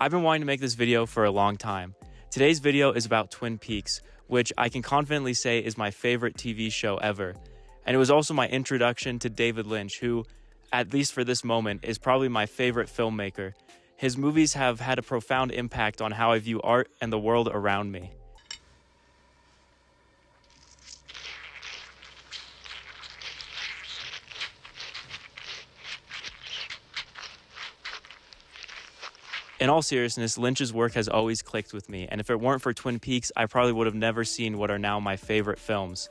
I've been wanting to make this video for a long time. Today's video is about Twin Peaks, which I can confidently say is my favorite TV show ever. And it was also my introduction to David Lynch, who, at least for this moment, is probably my favorite filmmaker. His movies have had a profound impact on how I view art and the world around me. In all seriousness, Lynch's work has always clicked with me, and if it weren't for Twin Peaks, I probably would have never seen what are now my favorite films.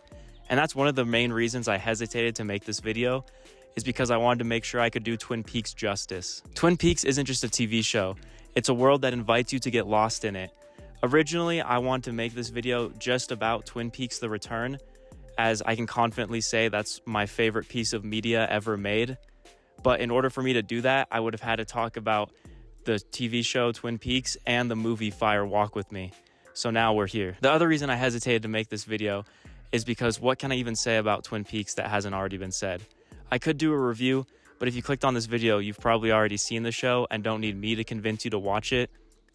And that's one of the main reasons I hesitated to make this video, is because I wanted to make sure I could do Twin Peaks justice. Twin Peaks isn't just a TV show, it's a world that invites you to get lost in it. Originally, I wanted to make this video just about Twin Peaks: The Return, as I can confidently say that's my favorite piece of media ever made. But in order for me to do that, I would have had to talk about the TV show Twin Peaks and the movie Fire Walk With Me. So now we're here. The other reason I hesitated to make this video is because what can I even say about Twin Peaks that hasn't already been said? I could do a review, but if you clicked on this video, you've probably already seen the show and don't need me to convince you to watch it.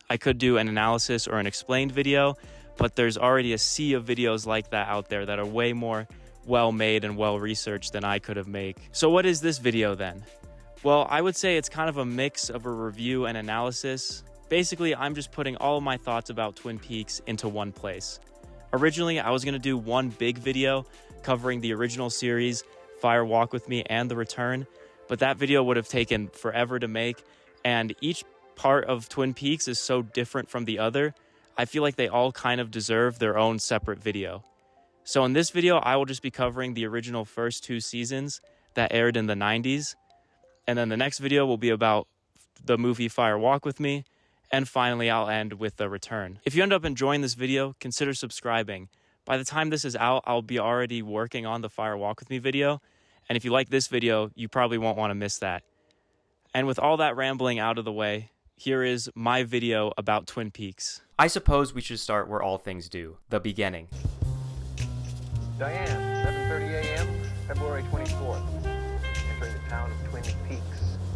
I could do an analysis or an explained video, but there's already a sea of videos like that out there that are way more well-made and well-researched than I could have made. So what is this video then? Well, I would say it's kind of a mix of a review and analysis. Basically, I'm just putting all of my thoughts about Twin Peaks into one place. Originally, I was going to do one big video covering the original series, Fire Walk With Me, and The Return, but that video would have taken forever to make, and each part of Twin Peaks is so different from the other, I feel like they all kind of deserve their own separate video. So in this video, I will just be covering the original first two seasons that aired in the 90s, and then the next video will be about the movie Fire Walk With Me, and finally I'll end with The Return. If you end up enjoying this video, consider subscribing. By the time this is out, I'll be already working on the Fire Walk With Me video, and if you like this video, you probably won't want to miss that. And with all that rambling out of the way, here is my video about Twin Peaks. I suppose we should start where all things do, the beginning. Diane, 7:30 a.m., February 24th. Entering the town of Twin Peaks.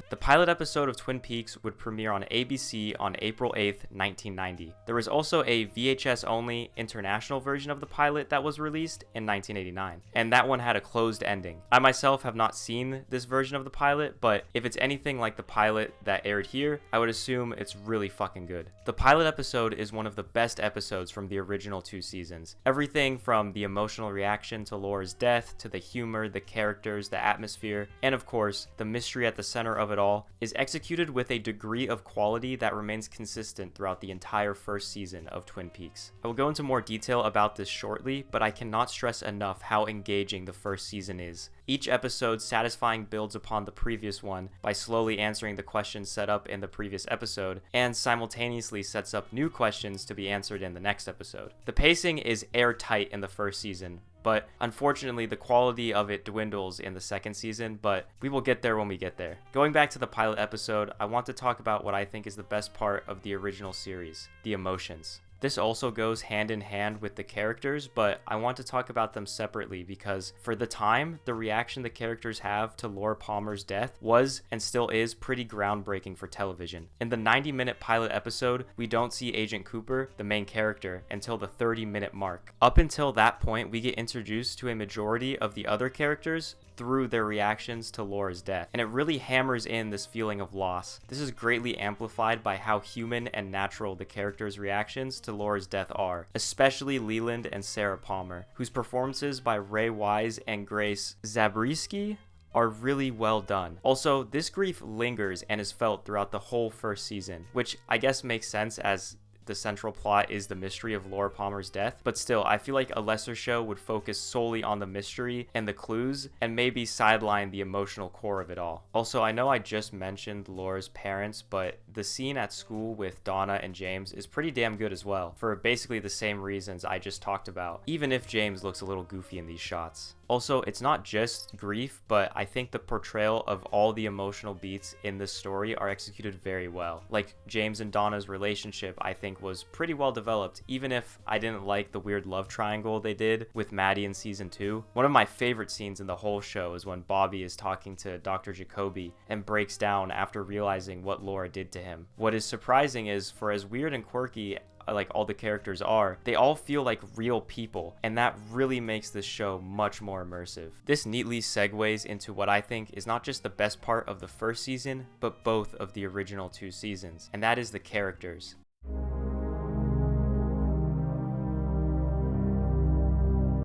The pilot episode of Twin Peaks would premiere on ABC on April 8th, 1990. There was also a VHS-only international version of the pilot that was released in 1989, and that one had a closed ending. I myself have not seen this version of the pilot, but if it's anything like the pilot that aired here, I would assume it's really fucking good. The pilot episode is one of the best episodes from the original two seasons. Everything from the emotional reaction to Laura's death, to the humor, the characters, the atmosphere, and of course, the mystery at the center of it all is executed with a degree of quality that remains consistent throughout the entire first season of Twin Peaks. I will go into more detail about this shortly, but I cannot stress enough how engaging the first season is. Each episode satisfying builds upon the previous one by slowly answering the questions set up in the previous episode, and simultaneously sets up new questions to be answered in the next episode. The pacing is airtight in the first season, but unfortunately the quality of it dwindles in the second season, but we will get there when we get there. Going back to the pilot episode, I want to talk about what I think is the best part of the original series, the emotions. This also goes hand in hand with the characters, but I want to talk about them separately because for the time, the reaction the characters have to Laura Palmer's death was and still is pretty groundbreaking for television. In the 90-minute pilot episode, we don't see Agent Cooper, the main character, until the 30-minute mark. Up until that point, we get introduced to a majority of the other characters through their reactions to Laura's death, and it really hammers in this feeling of loss. This is greatly amplified by how human and natural the characters' reactions to Laura's death are, especially Leland and Sarah Palmer, whose performances by Ray Wise and Grace Zabriskie are really well done. Also, this grief lingers and is felt throughout the whole first season, which I guess makes sense as the central plot is the mystery of Laura Palmer's death, but still, I feel like a lesser show would focus solely on the mystery and the clues and maybe sideline the emotional core of it all. Also, I know I just mentioned Laura's parents, but the scene at school with Donna and James is pretty damn good as well, for basically the same reasons I just talked about, even if James looks a little goofy in these shots. Also, it's not just grief, but I think the portrayal of all the emotional beats in this story are executed very well. Like James and Donna's relationship, I think was pretty well developed, even if I didn't like the weird love triangle they did with Maddie in season 2. One of my favorite scenes in the whole show is when Bobby is talking to Dr. Jacoby and breaks down after realizing what Laura did to him. What is surprising is, for as weird and quirky like all the characters are, they all feel like real people, and that really makes this show much more immersive. This neatly segues into what I think is not just the best part of the first season, but both of the original 2 seasons, and that is the characters.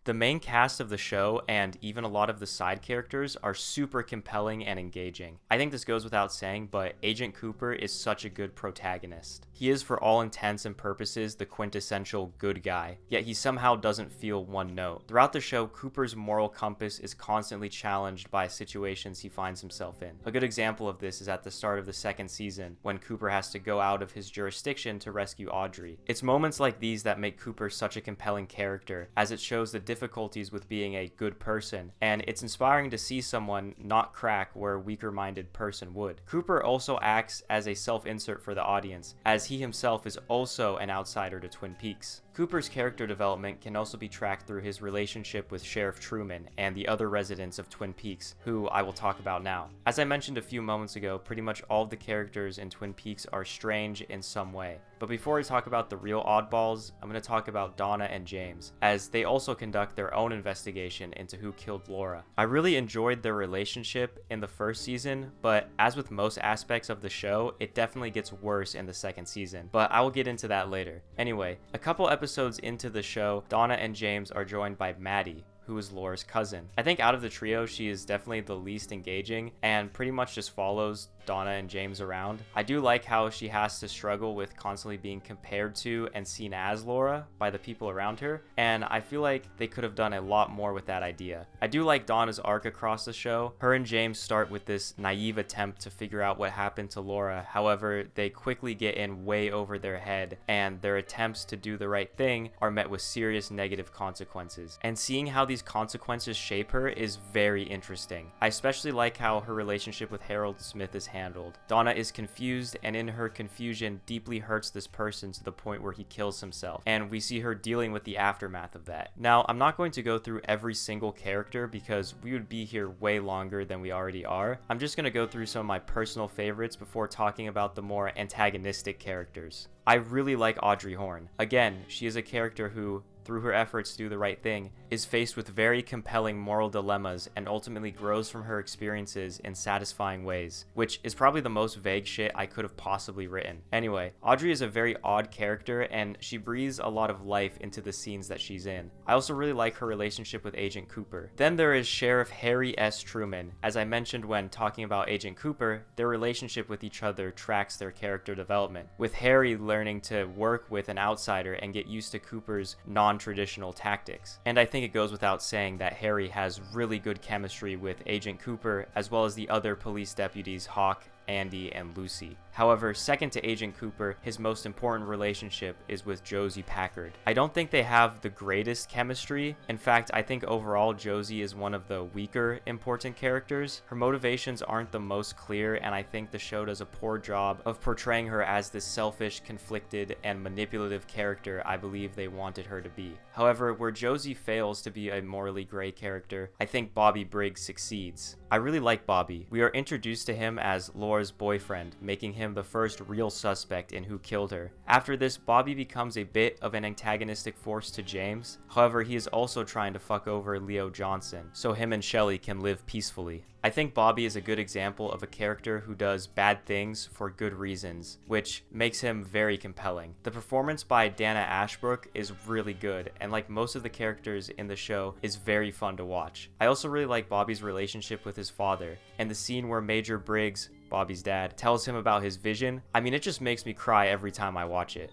The main cast of the show and even a lot of the side characters are super compelling and engaging. I think this goes without saying, but Agent Cooper is such a good protagonist. He is, for all intents and purposes, the quintessential good guy, yet he somehow doesn't feel one note. Throughout the show, Cooper's moral compass is constantly challenged by situations he finds himself in. A good example of this is at the start of the 2nd season, when Cooper has to go out of his jurisdiction to rescue Audrey. It's moments like these that make Cooper such a compelling character, as it shows the difficulties with being a good person, and it's inspiring to see someone not crack where a weaker-minded person would. Cooper also acts as a self-insert for the audience, as he himself is also an outsider to Twin Peaks. Cooper's character development can also be tracked through his relationship with Sheriff Truman and the other residents of Twin Peaks, who I will talk about now. As I mentioned a few moments ago, pretty much all of the characters in Twin Peaks are strange in some way. But before I talk about the real oddballs, I'm going to talk about Donna and James, as they also conduct their own investigation into who killed Laura. I really enjoyed their relationship in the first season, but as with most aspects of the show, it definitely gets worse in the 2nd season, but I will get into that later. Anyway, a couple episodes into the show, Donna and James are joined by Maddie, who is Laura's cousin. I think out of the trio, she is definitely the least engaging and pretty much just follows Donna and James around. I do like how she has to struggle with constantly being compared to and seen as Laura by the people around her, and I feel like they could have done a lot more with that idea. I do like Donna's arc across the show. Her and James start with this naive attempt to figure out what happened to Laura. However, they quickly get in way over their head, and their attempts to do the right thing are met with serious negative consequences. And seeing how these consequences shape her is very interesting. I especially like how her relationship with Harold Smith is handled. Donna is confused, and in her confusion deeply hurts this person to the point where he kills himself, and we see her dealing with the aftermath of that. Now, I'm not going to go through every single character because we would be here way longer than we already are. I'm just going to go through some of my personal favorites before talking about the more antagonistic characters. I really like Audrey Horne. Again, she is a character who, through her efforts to do the right thing, is faced with very compelling moral dilemmas and ultimately grows from her experiences in satisfying ways, which is probably the most vague shit I could have possibly written. Anyway, Audrey is a very odd character, and she breathes a lot of life into the scenes that she's in. I also really like her relationship with Agent Cooper. Then there is Sheriff Harry S. Truman. As I mentioned when talking about Agent Cooper, their relationship with each other tracks their character development, with Harry learning to work with an outsider and get used to Cooper's non-traditional tactics. And I think it goes without saying that Harry has really good chemistry with Agent Cooper, as well as the other police deputies Hawk, Andy, and Lucy. However, second to Agent Cooper, his most important relationship is with Josie Packard. I don't think they have the greatest chemistry. In fact, I think overall Josie is one of the weaker important characters. Her motivations aren't the most clear, and I think the show does a poor job of portraying her as this selfish, conflicted, and manipulative character I believe they wanted her to be. However, where Josie fails to be a morally gray character, I think Bobby Briggs succeeds. I really like Bobby. We are introduced to him as Laura's boyfriend, making him the first real suspect in who killed her. After this, Bobby becomes a bit of an antagonistic force to James. However, he is also trying to fuck over Leo Johnson, so him and Shelley can live peacefully. I think Bobby is a good example of a character who does bad things for good reasons, which makes him very compelling. The performance by Dana Ashbrook is really good, and like most of the characters in the show, is very fun to watch. I also really like Bobby's relationship with his father, and the scene where Major Briggs, Bobby's dad, tells him about his vision. I mean, it just makes me cry every time I watch it.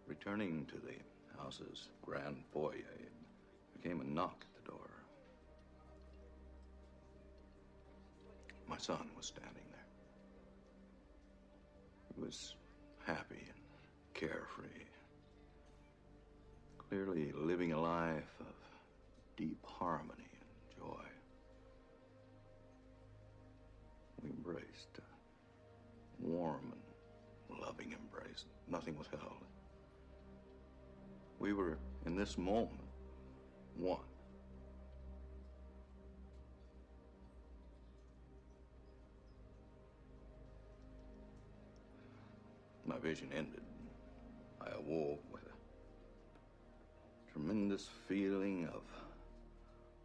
Returning to the house's grand foyer, there came a knock at the door. My son was standing there. He was happy and carefree, clearly living a life of deep harmony and joy. We embraced a warm and loving embrace. Nothing was held. We were, in this moment, one. vision ended, I awoke with a tremendous feeling of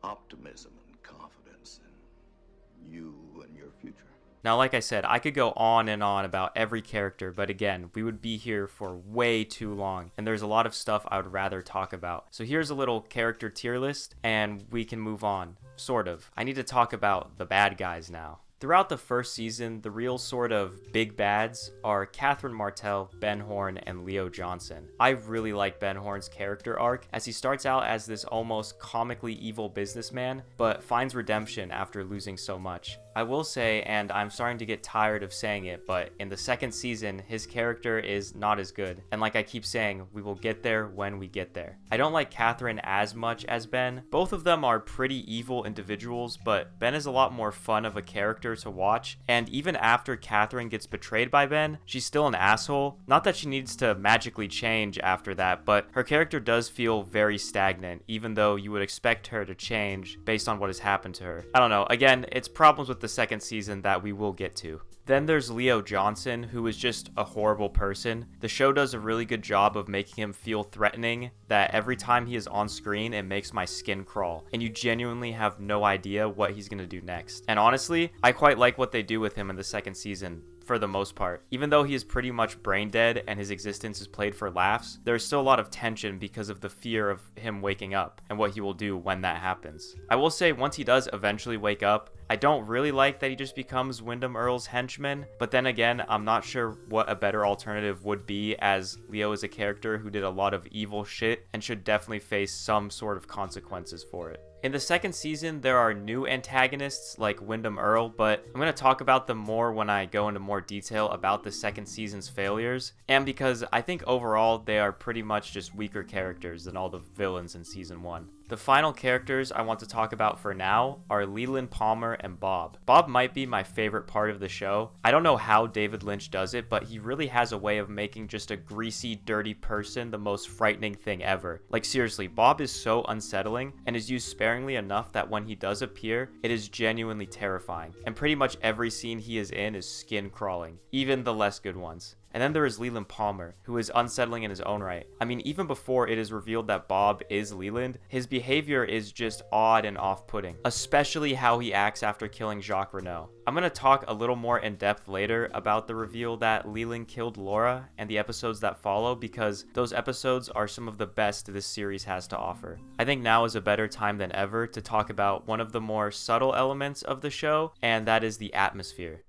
optimism and confidence in you and your future. Now, like I said, I could go on and on about every character, but again, we would be here for way too long, and there's a lot of stuff I would rather talk about. So here's a little character tier list, and we can move on, sort of. I need to talk about the bad guys now. Throughout the first season, the real sort of big bads are Catherine Martell, Ben Horne, and Leo Johnson. I really like Ben Horne's character arc, as he starts out as this almost comically evil businessman, but finds redemption after losing so much. I will say, and I'm starting to get tired of saying it, but in the second season, his character is not as good. And like I keep saying, we will get there when we get there. I don't like Catherine as much as Ben. Both of them are pretty evil individuals, but Ben is a lot more fun of a character to watch. And even after Catherine gets betrayed by Ben, she's still an asshole. Not that she needs to magically change after that, but her character does feel very stagnant, even though you would expect her to change based on what has happened to her. I don't know. Again, it's problems with the second season that we will get to. Then there's Leo Johnson, who is just a horrible person. The show does a really good job of making him feel threatening, that every time he is on screen, it makes my skin crawl, and you genuinely have no idea what he's gonna do next. And honestly, I quite like what they do with him in the second season, for the most part. Even though he is pretty much brain dead and his existence is played for laughs, there's still a lot of tension because of the fear of him waking up and what he will do when that happens. I will say, once he does eventually wake up, I don't really like that he just becomes Wyndham Earl's henchman, but then again, I'm not sure what a better alternative would be, as Leo is a character who did a lot of evil shit and should definitely face some sort of consequences for it. In the second season, there are new antagonists like Wyndham Earl, but I'm going to talk about them more when I go into more detail about the second season's failures, and because I think overall they are pretty much just weaker characters than all the villains in season 1. The final characters I want to talk about for now are Leland Palmer and Bob. Bob might be my favorite part of the show. I don't know how David Lynch does it, but he really has a way of making just a greasy, dirty person the most frightening thing ever. Like seriously, Bob is so unsettling and is used sparingly enough that when he does appear, it is genuinely terrifying. And pretty much every scene he is in is skin crawling, even the less good ones. And then there is Leland Palmer, who is unsettling in his own right. I mean, even before it is revealed that Bob is Leland, his behavior is just odd and off-putting, especially how he acts after killing Jacques Renault. I'm going to talk a little more in depth later about the reveal that Leland killed Laura and the episodes that follow, because those episodes are some of the best this series has to offer. I think now is a better time than ever to talk about one of the more subtle elements of the show, and that is the atmosphere.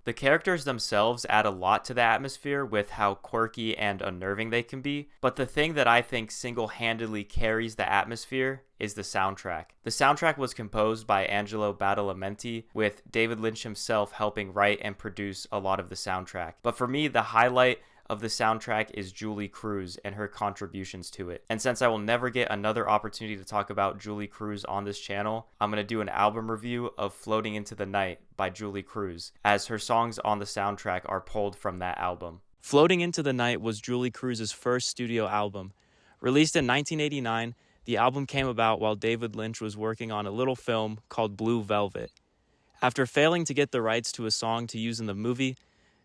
The characters themselves add a lot to the atmosphere with how quirky and unnerving they can be, but the thing that I think single-handedly carries the atmosphere is the soundtrack. The soundtrack was composed by Angelo Badalamenti, with David Lynch himself helping write and produce a lot of the soundtrack. But for me, the highlight of the soundtrack is Julie Cruz and her contributions to it. And since I will never get another opportunity to talk about Julie Cruz on this channel, I'm going to do an album review of Floating Into the Night by Julie Cruz, as her songs on the soundtrack are pulled from that album. Floating Into the Night was Julie Cruz's first studio album. Released in 1989, the album came about while David Lynch was working on a little film called Blue Velvet. After failing to get the rights to a song to use in the movie,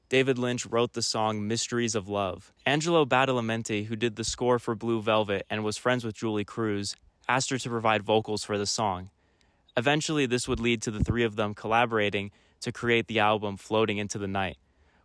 David Lynch wrote the song Mysteries of Love. Angelo Badalamenti, who did the score for Blue Velvet and was friends with Julie Cruz, asked her to provide vocals for the song. Eventually, this would lead to the three of them collaborating to create the album Floating Into the Night,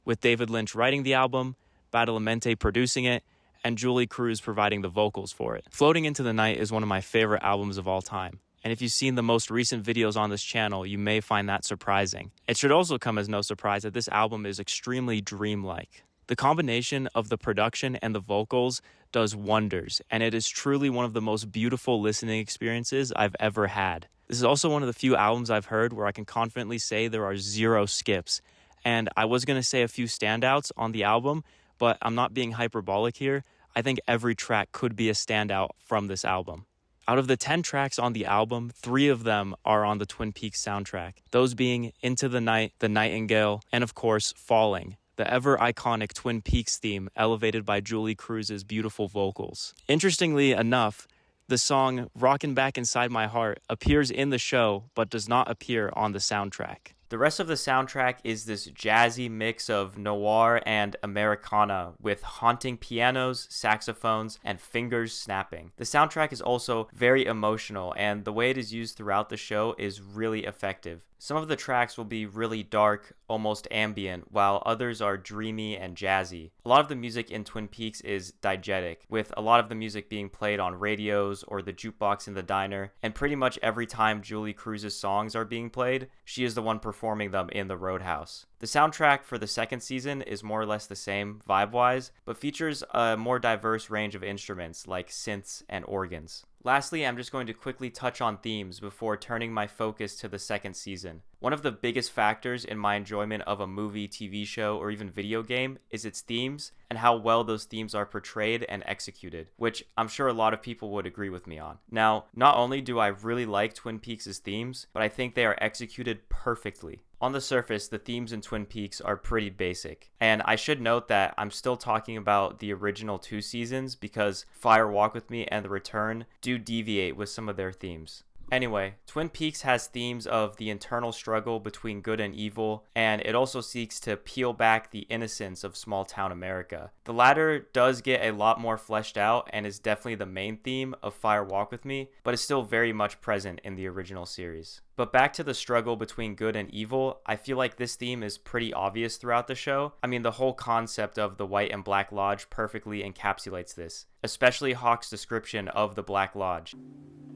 with David Lynch writing the album, Badalamenti producing it, and Julie Cruz providing the vocals for it. Floating Into the Night is one of my favorite albums of all time. And if you've seen the most recent videos on this channel, you may find that surprising. It should also come as no surprise that this album is extremely dreamlike. The combination of the production and the vocals does wonders, and it is truly one of the most beautiful listening experiences I've ever had. This is also one of the few albums I've heard where I can confidently say there are 0 skips. And I was going to say a few standouts on the album, but I'm not being hyperbolic here. I think every track could be a standout from this album. Out of the 10 tracks on the album, 3 of them are on the Twin Peaks soundtrack, those being Into the Night, The Nightingale, and of course, Falling, the ever-iconic Twin Peaks theme elevated by Julie Cruz's beautiful vocals. Interestingly enough, the song Rockin' Back Inside My Heart appears in the show but does not appear on the soundtrack. The rest of the soundtrack is this jazzy mix of noir and Americana with haunting pianos, saxophones, and fingers snapping. The soundtrack is also very emotional, and the way it is used throughout the show is really effective. Some of the tracks will be really dark, almost ambient, while others are dreamy and jazzy. A lot of the music in Twin Peaks is diegetic, with a lot of the music being played on radios or the jukebox in the diner, and pretty much every time Julie Cruz's songs are being played, she is the one performing them in the Roadhouse. The soundtrack for the second season is more or less the same vibe-wise, but features a more diverse range of instruments like synths and organs. Lastly, I'm just going to quickly touch on themes before turning my focus to the second season. One of the biggest factors in my enjoyment of a movie, TV show, or even video game is its themes and how well those themes are portrayed and executed, which I'm sure a lot of people would agree with me on. Now, not only do I really like Twin Peaks' themes, but I think they are executed perfectly. On the surface, the themes in Twin Peaks are pretty basic, and I should note that I'm still talking about the original 2 seasons because Fire Walk With Me and The Return do deviate with some of their themes. Anyway, Twin Peaks has themes of the internal struggle between good and evil, and it also seeks to peel back the innocence of small-town America. The latter does get a lot more fleshed out and is definitely the main theme of Fire Walk With Me, but is still very much present in the original series. But back to the struggle between good and evil, I feel like this theme is pretty obvious throughout the show. I mean, the whole concept of the White and Black Lodge perfectly encapsulates this, especially Hawk's description of the Black Lodge.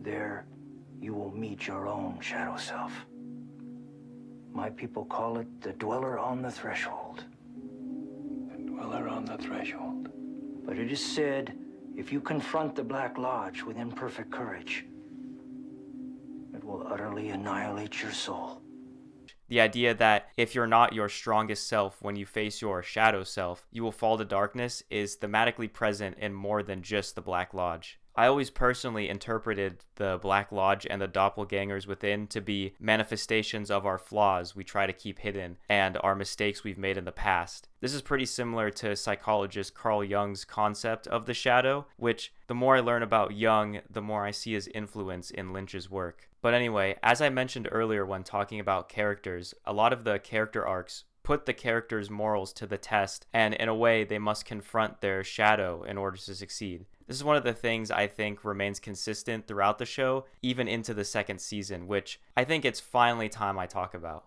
There, you will meet your own shadow self. My people call it the dweller on the threshold. The dweller on the threshold. But it is said, if you confront the Black Lodge with imperfect courage, it will utterly annihilate your soul. The idea that if you're not your strongest self when you face your shadow self, you will fall to darkness is thematically present in more than just the Black Lodge. I always personally interpreted the Black Lodge and the doppelgangers within to be manifestations of our flaws we try to keep hidden and our mistakes we've made in the past. This is pretty similar to psychologist Carl Jung's concept of the shadow, which the more I learn about Jung, the more I see his influence in Lynch's work. But anyway, as I mentioned earlier when talking about characters, a lot of the character arcs put the characters' morals to the test, and in a way they must confront their shadow in order to succeed. This is one of the things I think remains consistent throughout the show, even into the second season, which I think it's finally time I talk about.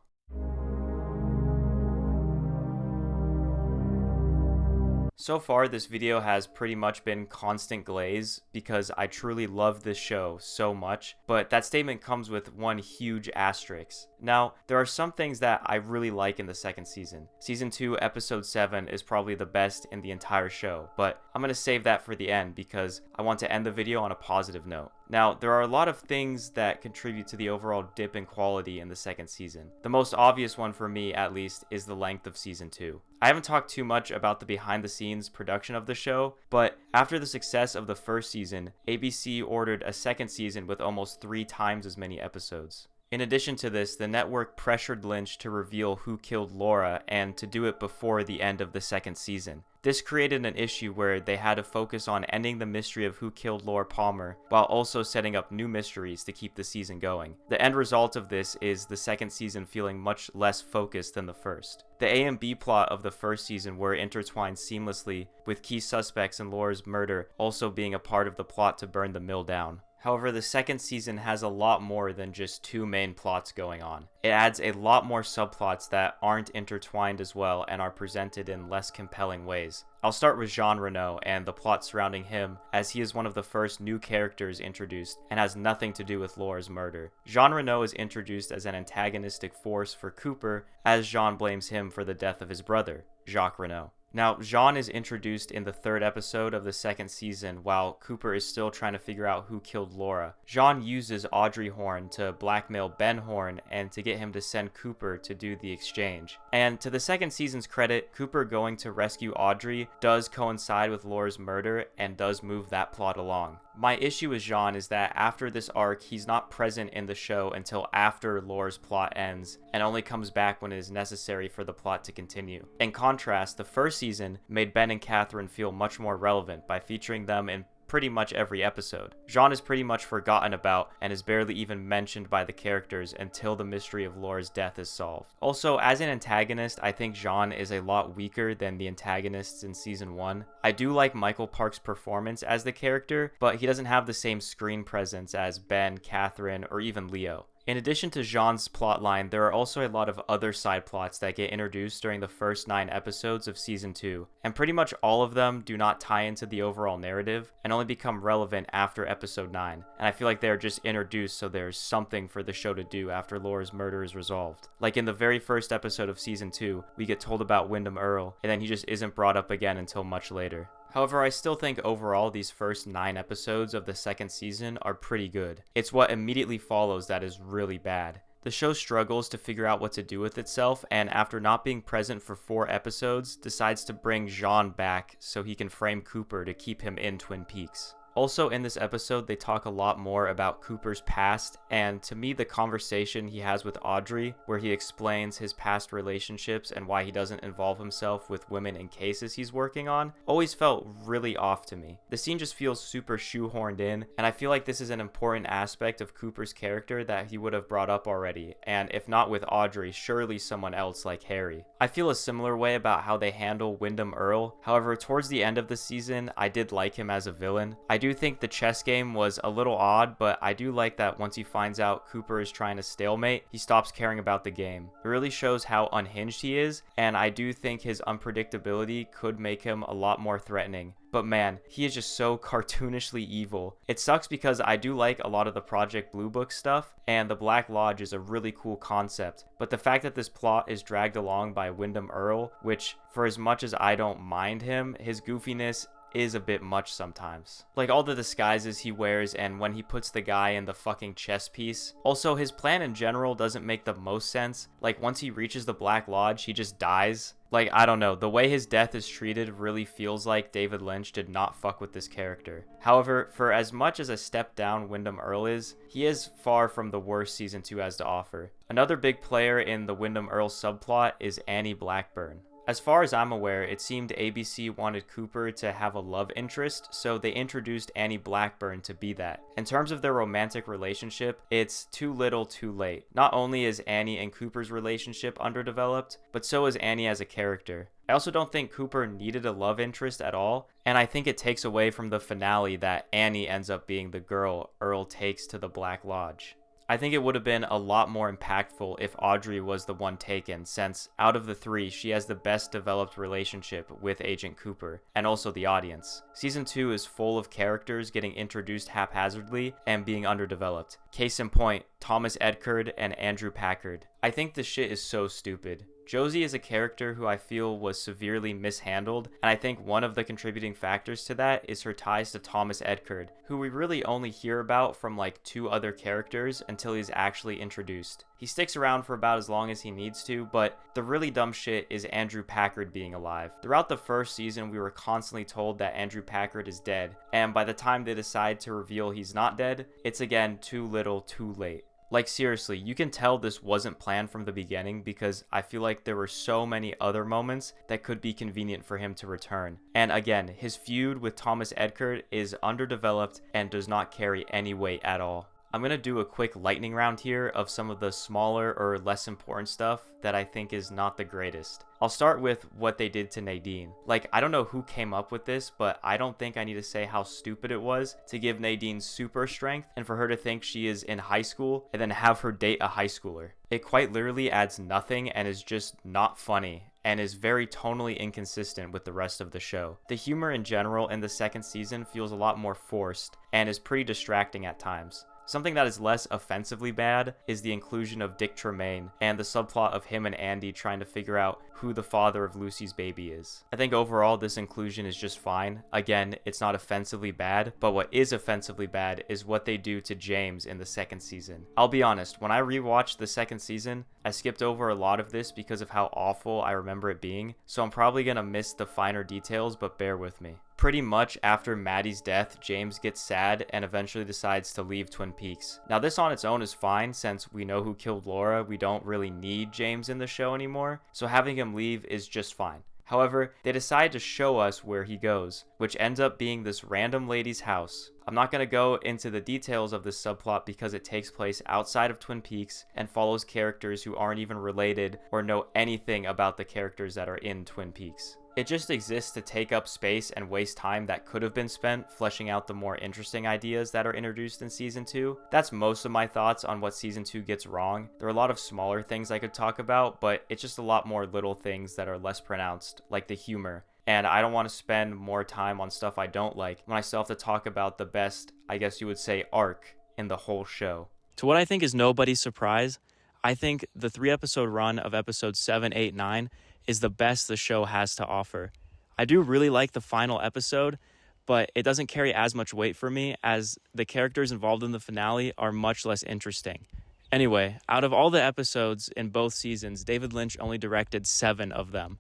So far, this video has pretty much been constant glaze because I truly love this show so much, but that statement comes with one huge asterisk. Now, there are some things that I really like in the second season. Season 2, episode 7 is probably the best in the entire show, but I'm going to save that for the end because I want to end the video on a positive note. Now, there are a lot of things that contribute to the overall dip in quality in the second season. The most obvious one for me, at least, is the length of season 2. I haven't talked too much about the behind-the-scenes production of the show, but after the success of the first season, ABC ordered a second season with almost 3 times as many episodes. In addition to this, the network pressured Lynch to reveal who killed Laura and to do it before the end of the second season. This created an issue where they had to focus on ending the mystery of who killed Laura Palmer while also setting up new mysteries to keep the season going. The end result of this is the second season feeling much less focused than the first. The A and B plot of the first season were intertwined seamlessly, with key suspects in Laura's murder also being a part of the plot to burn the mill down. However, the second season has a lot more than just 2 main plots going on. It adds a lot more subplots that aren't intertwined as well and are presented in less compelling ways. I'll start with Jean Reno and the plot surrounding him, as he is one of the first new characters introduced and has nothing to do with Laura's murder. Jean Reno is introduced as an antagonistic force for Cooper, as Jean blames him for the death of his brother, Jacques Reno. Now, Jean is introduced in the 3rd episode of the second season while Cooper is still trying to figure out who killed Laura. Jean uses Audrey Horne to blackmail Ben Horne and to get him to send Cooper to do the exchange. And to the second season's credit, Cooper going to rescue Audrey does coincide with Laura's murder and does move that plot along. My issue with Jean is that after this arc, he's not present in the show until after Laura's plot ends and only comes back when it is necessary for the plot to continue. In contrast, the first season made Ben and Catherine feel much more relevant by featuring them in pretty much every episode. Jean is pretty much forgotten about and is barely even mentioned by the characters until the mystery of Laura's death is solved. Also, as an antagonist, I think Jean is a lot weaker than the antagonists in season 1. I do like Michael Park's performance as the character, but he doesn't have the same screen presence as Ben, Catherine, or even Leo. In addition to Jean's plotline, there are also a lot of other side plots that get introduced during the first 9 episodes of season 2, and pretty much all of them do not tie into the overall narrative and only become relevant after episode 9, and I feel like they are just introduced so there's something for the show to do after Laura's murder is resolved. Like in the very first episode of season 2, we get told about Wyndham Earl, and then he just isn't brought up again until much later. However, I still think overall these first 9 episodes of the second season are pretty good. It's what immediately follows that is really bad. The show struggles to figure out what to do with itself, and after not being present for 4 episodes, decides to bring Jean back so he can frame Cooper to keep him in Twin Peaks. Also in this episode, they talk a lot more about Cooper's past, and to me the conversation he has with Audrey, where he explains his past relationships and why he doesn't involve himself with women in cases he's working on, always felt really off to me. The scene just feels super shoehorned in, and I feel like this is an important aspect of Cooper's character that he would have brought up already, and if not with Audrey, surely someone else like Harry. I feel a similar way about how they handle Wyndham Earl. However, towards the end of the season, I did like him as a villain. I do think the chess game was a little odd, but I do like that once he finds out Cooper is trying to stalemate, he stops caring about the game. It really shows how unhinged he is, and I do think his unpredictability could make him a lot more threatening. But man, he is just so cartoonishly evil. It sucks because I do like a lot of the Project Blue Book stuff, and the Black Lodge is a really cool concept. But the fact that this plot is dragged along by Wyndham Earl, which for as much as I don't mind him, his goofiness is a bit much sometimes. Like all the disguises he wears and when he puts the guy in the fucking chess piece. Also, his plan in general doesn't make the most sense. Like once he reaches the Black Lodge, he just dies. Like, I don't know, the way his death is treated really feels like David Lynch did not fuck with this character. However, for as much as a step down Wyndham Earl is, he is far from the worst season 2 has to offer. Another big player in the Wyndham Earl subplot is Annie Blackburn. As far as I'm aware, it seemed ABC wanted Cooper to have a love interest, so they introduced Annie Blackburn to be that. In terms of their romantic relationship, it's too little too late. Not only is Annie and Cooper's relationship underdeveloped, but so is Annie as a character. I also don't think Cooper needed a love interest at all, and I think it takes away from the finale that Annie ends up being the girl Earl takes to the Black Lodge. I think it would have been a lot more impactful if Audrey was the one taken, since out of the 3, she has the best developed relationship with Agent Cooper, and also the audience. Season 2 is full of characters getting introduced haphazardly and being underdeveloped. Case in point, Thomas Edkerd and Andrew Packard. I think this shit is so stupid. Josie is a character who I feel was severely mishandled, and I think one of the contributing factors to that is her ties to Thomas Edkerd, who we really only hear about from like 2 other characters until he's actually introduced. He sticks around for about as long as he needs to, but the really dumb shit is Andrew Packard being alive. Throughout the first season, we were constantly told that Andrew Packard is dead, and by the time they decide to reveal he's not dead, it's again too little too late. Like seriously, you can tell this wasn't planned from the beginning because I feel like there were so many other moments that could be convenient for him to return. And again, his feud with Thomas Edkerd is underdeveloped and does not carry any weight at all. I'm going to do a quick lightning round here of some of the smaller or less important stuff that I think is not the greatest. I'll start with what they did to Nadine. Like, I don't know who came up with this, but I don't think I need to say how stupid it was to give Nadine super strength and for her to think she is in high school and then have her date a high schooler. It quite literally adds nothing and is just not funny, and is very tonally inconsistent with the rest of the show. The humor in general in the second season feels a lot more forced and is pretty distracting at times. Something that is less offensively bad is the inclusion of Dick Tremaine and the subplot of him and Andy trying to figure out who the father of Lucy's baby is. I think overall this inclusion is just fine. Again, it's not offensively bad, but what is offensively bad is what they do to James in the second season. I'll be honest, when I rewatched the second season, I skipped over a lot of this because of how awful I remember it being, so I'm probably gonna miss the finer details, but bear with me. Pretty much after Maddie's death, James gets sad and eventually decides to leave Twin Peaks. Now this on its own is fine since we know who killed Laura, we don't really need James in the show anymore, so having him leave is just fine. However, they decide to show us where he goes, which ends up being this random lady's house. I'm not going to go into the details of this subplot because it takes place outside of Twin Peaks and follows characters who aren't even related or know anything about the characters that are in Twin Peaks. It just exists to take up space and waste time that could have been spent fleshing out the more interesting ideas that are introduced in Season 2. That's most of my thoughts on what Season 2 gets wrong. There are a lot of smaller things I could talk about, but it's just a lot more little things that are less pronounced, like the humor. And I don't want to spend more time on stuff I don't like when I still have to talk about the best, I guess you would say, arc in the whole show. To what I think is nobody's surprise, I think the 3-episode run of episodes 7, 8, 9 is the best the show has to offer. I do really like the final episode, but it doesn't carry as much weight for me as the characters involved in the finale are much less interesting. Anyway, out of all the episodes in both seasons, David Lynch only directed 7 of them.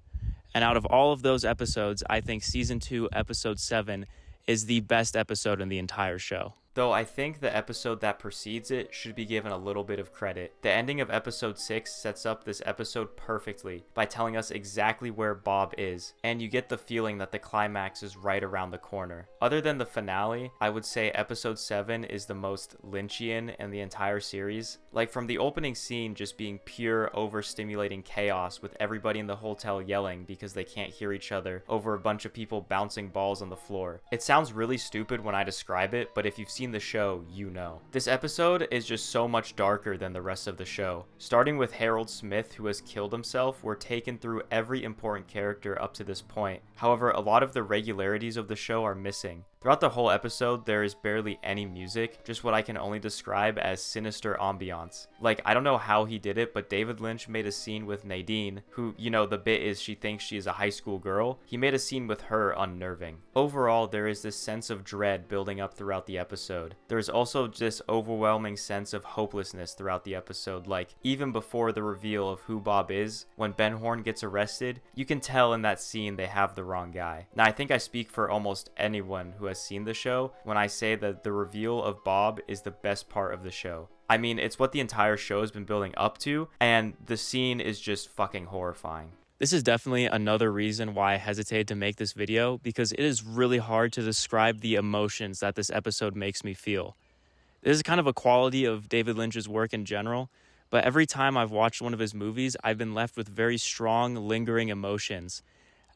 And out of all of those episodes, I think Season 2, Episode 7 is the best episode in the entire show. Though I think the episode that precedes it should be given a little bit of credit. The ending of episode 6 sets up this episode perfectly by telling us exactly where Bob is, and you get the feeling that the climax is right around the corner. Other than the finale, I would say episode 7 is the most Lynchian in the entire series. Like from the opening scene just being pure overstimulating chaos with everybody in the hotel yelling because they can't hear each other over a bunch of people bouncing balls on the floor. It sounds really stupid when I describe it, but if you've seen the show, you know. This episode is just so much darker than the rest of the show. Starting with Harold Smith, who has killed himself, we're taken through every important character up to this point. However, a lot of the regularities of the show are missing. Throughout the whole episode, there is barely any music, just what I can only describe as sinister ambiance. Like, I don't know how he did it, but David Lynch made a scene with Nadine, who, you know, the bit is she thinks she is a high school girl. He made a scene with her unnerving. Overall, there is this sense of dread building up throughout the episode. There is also this overwhelming sense of hopelessness throughout the episode, like, even before the reveal of who Bob is, when Ben Horne gets arrested, you can tell in that scene they have the wrong guy. Now, I think I speak for almost anyone who has seen the show when I say that the reveal of Bob is the best part of the show. I mean, it's what the entire show has been building up to, and the scene is just fucking horrifying. This is definitely another reason why I hesitated to make this video, because it is really hard to describe the emotions that this episode makes me feel. This is kind of a quality of David Lynch's work in general, but every time I've watched one of his movies, I've been left with very strong, lingering emotions.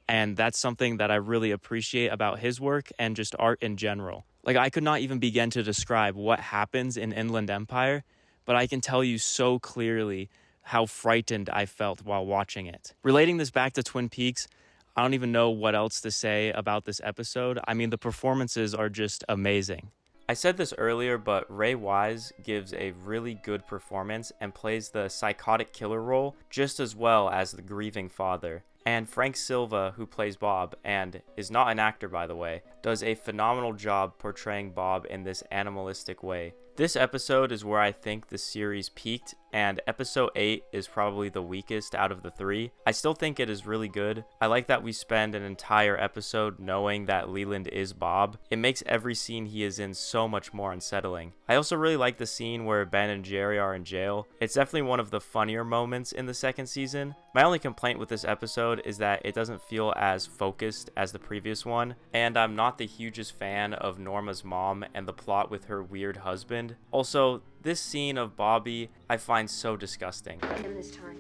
And that's something that I really appreciate about his work and just art in general. Like, I could not even begin to describe what happens in Inland Empire, but I can tell you so clearly how frightened I felt while watching it. Relating this back to Twin Peaks, I don't even know what else to say about this episode. I mean, the performances are just amazing. I said this earlier, but Ray Wise gives a really good performance and plays the psychotic killer role just as well as the grieving father. And Frank Silva, who plays Bob, and is not an actor by the way, does a phenomenal job portraying Bob in this animalistic way. This episode is where I think the series peaked, and episode 8 is probably the weakest out of the 3. I still think it is really good. I like that we spend an entire episode knowing that Leland is Bob. It makes every scene he is in so much more unsettling. I also really like the scene where Ben and Jerry are in jail. It's definitely one of the funnier moments in the second season. My only complaint with this episode is that it doesn't feel as focused as the previous one, and I'm not the hugest fan of Norma's mom and the plot with her weird husband. Also, this scene of Bobby I find so disgusting. In this time.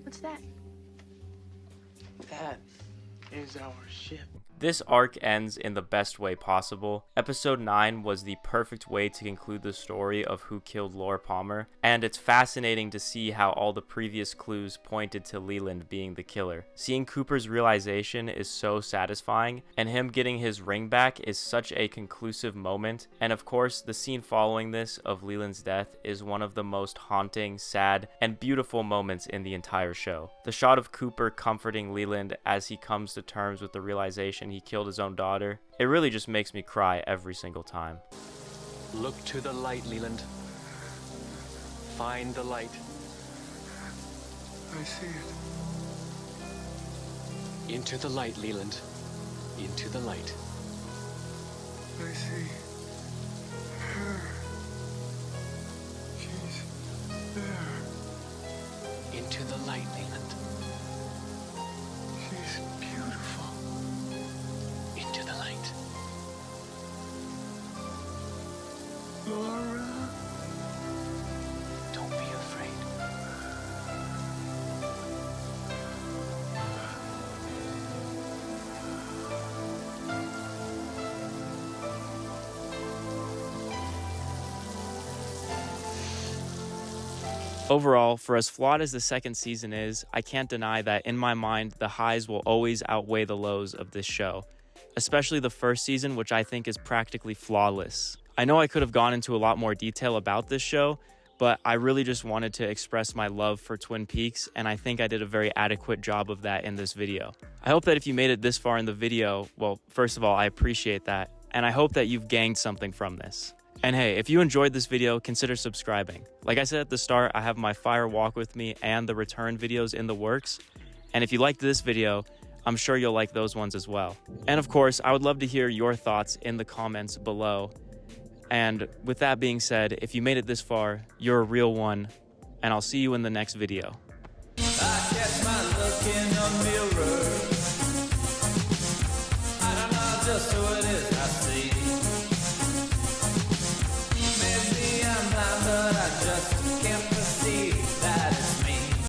What's that? That is our ship. This arc ends in the best way possible. Episode 9 was the perfect way to conclude the story of who killed Laura Palmer, and it's fascinating to see how all the previous clues pointed to Leland being the killer. Seeing Cooper's realization is so satisfying, and him getting his ring back is such a conclusive moment, and of course, the scene following this of Leland's death is one of the most haunting, sad, and beautiful moments in the entire show. The shot of Cooper comforting Leland as he comes to terms with the realization he killed his own daughter, it really just makes me cry every single time. Look to the light, Leland. Find the light. I see it. Into the light, Leland. Into the light. I see her. Into the light, Leland. She's beautiful. Into the light. Laura. Don't be afraid. Overall, for as flawed as the second season is, I can't deny that in my mind, the highs will always outweigh the lows of this show, especially the first season, which I think is practically flawless. I know I could have gone into a lot more detail about this show, but I really just wanted to express my love for Twin Peaks, and I think I did a very adequate job of that in this video. I hope that if you made it this far in the video, well, first of all, I appreciate that, and I hope that you've gained something from this. And hey, if you enjoyed this video, consider subscribing. Like I said at the start, I have my Fire Walk With Me and the Return videos in the works. And if you liked this video, I'm sure you'll like those ones as well. And of course, I would love to hear your thoughts in the comments below. And with that being said, if you made it this far, you're a real one, and I'll see you in the next video. I catch my look in the mirror. I don't know just who it is.